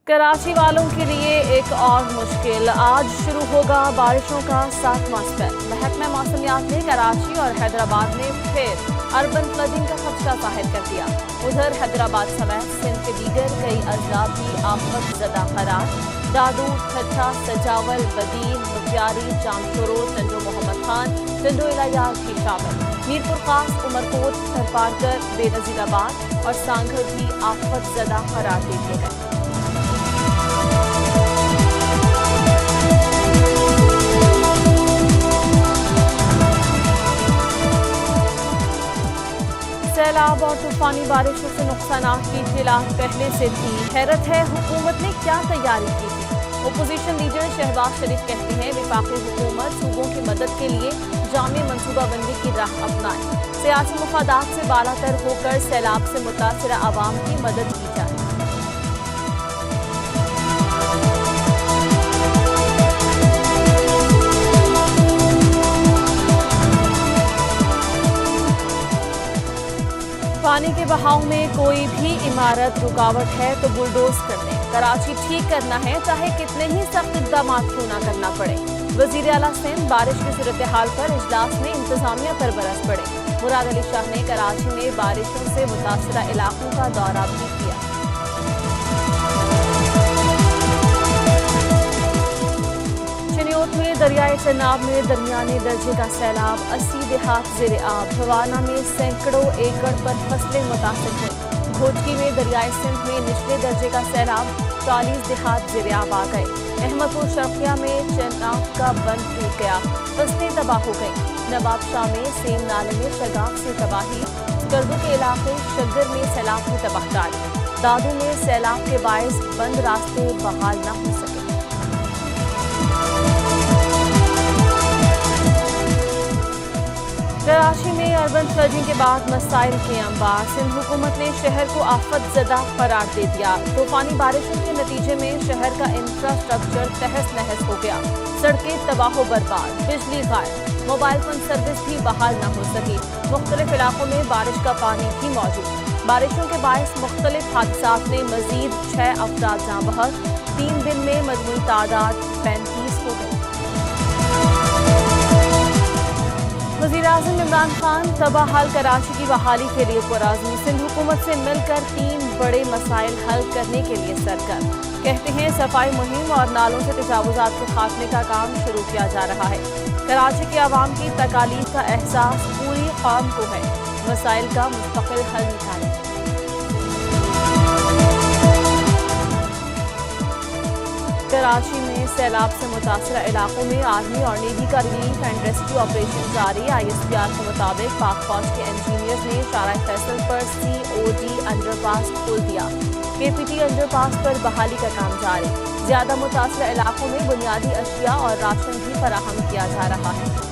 کراچی والوں کے لیے ایک اور مشکل، آج شروع ہوگا بارشوں کا 7واں سپیل۔ محکمہ موسمیات نے کراچی اور حیدرآباد میں پھر اربن فلڈنگ کا خدشہ ظاہر کر دیا۔ ادھر حیدرآباد سمیت سندھ کے دیگر کئی اضلاع بھی آفت زدہ قرار۔ دادو، ٹھٹھہ، سجاول، بدین، مکیاری، چامشورو، ٹنڈو محمد خان، ٹنڈو الہیار بھی شامل۔ میرپور خاص، عمرکوٹ، تھرپارکر، بے نظیر آباد اور سانگھر بھی آفت زدہ قرار دے دیے گئے۔ سیلاب اور طوفانی بارشوں سے نقصانات کی اطلاعات پہلے سے تھی، حیرت ہے حکومت نے کیا تیاری کی تھی۔ اپوزیشن لیڈر شہباز شریف کہتے ہیں وفاقی حکومت صوبوں کی مدد کے لیے جامع منصوبہ بندی کی راہ اپنائے، سیاسی مفادات سے بالا تر ہو کر سیلاب سے متاثرہ عوام کی مدد کی جائے۔ پانی کے بہاؤ میں کوئی بھی عمارت رکاوٹ ہے تو بلڈوز کر دیں، کراچی ٹھیک کرنا ہے چاہے کتنے ہی سخت اقدامات کیوں نہ کرنا پڑے۔ وزیر اعلیٰ سندھ بارش کی صورتحال پر اجلاس میں انتظامیہ پر برس پڑے۔ مراد علی شاہ نے کراچی میں بارشوں سے متاثرہ علاقوں کا دورہ بھی کیا۔ چنیوٹ میں دریائے چناب میں درمیانے درجے کا سیلاب، 80 دیہات زیر آب۔ بھوانہ میں سینکڑوں ایکڑ پر فصلیں متاثر ہوئیں۔ گھوٹکی میں دریائے سندھ میں نچلے درجے کا سیلاب، 40 دیہات زیر آب آ گئے۔ احمد پور شرقیہ میں چناب کا بند ٹوٹ گیا، فصلیں تباہ ہو گئیں۔ نواب شاہ میں سیم نالے میں شگاف سے تباہی، کردو کے علاقے شگر میں سیلاب کی تباہ کاری۔ دادو میں سیلاب کے باعث بند راستے بحال نہ ہو سکے۔ کراچی میں اربن فلڈنگ کے بعد مسائل کے انبار، سندھ حکومت نے شہر کو آفت زدہ قرار دے دیا۔ طوفانی بارشوں کے نتیجے میں شہر کا انفراسٹرکچر تہس نہس ہو گیا، سڑکیں تباہ و برباد، بجلی غائب، موبائل فون سروس بھی بحال نہ ہو سکی۔ مختلف علاقوں میں بارش کا پانی بھی موجود۔ بارشوں کے باعث مختلف حادثات میں مزید 6 افراد جاں بحق، 3 دن میں مجموعی تعداد 35 ہو گئی۔ وزیراعظم عمران خان تباہ حال کراچی کی بحالی کے لیے پرعزم، سندھ حکومت سے مل کر 3 بڑے مسائل حل کرنے کے لیے سرگرم۔ کہتے ہیں صفائی مہم اور نالوں سے تجاوزات کے خاتمے کا کام شروع کیا جا رہا ہے۔ کراچی کے عوام کی تکالیف کا احساس پوری قوم کو ہے، مسائل کا مستقل حل نکالیں۔ کراچی میں سیلاب سے متاثرہ علاقوں میں آرمی اور نیوی کا ریلیف اینڈ ریسکیو آپریشن جاری۔ ISPR کے مطابق پاک فوج کے انجینئرز نے شارع فیصل پر COD انڈر پاس کھول دیا۔ KPT انڈر پاس پر بحالی کا کام جاری۔ زیادہ متاثرہ علاقوں میں بنیادی اشیاء اور راشن بھی فراہم کیا جا رہا ہے۔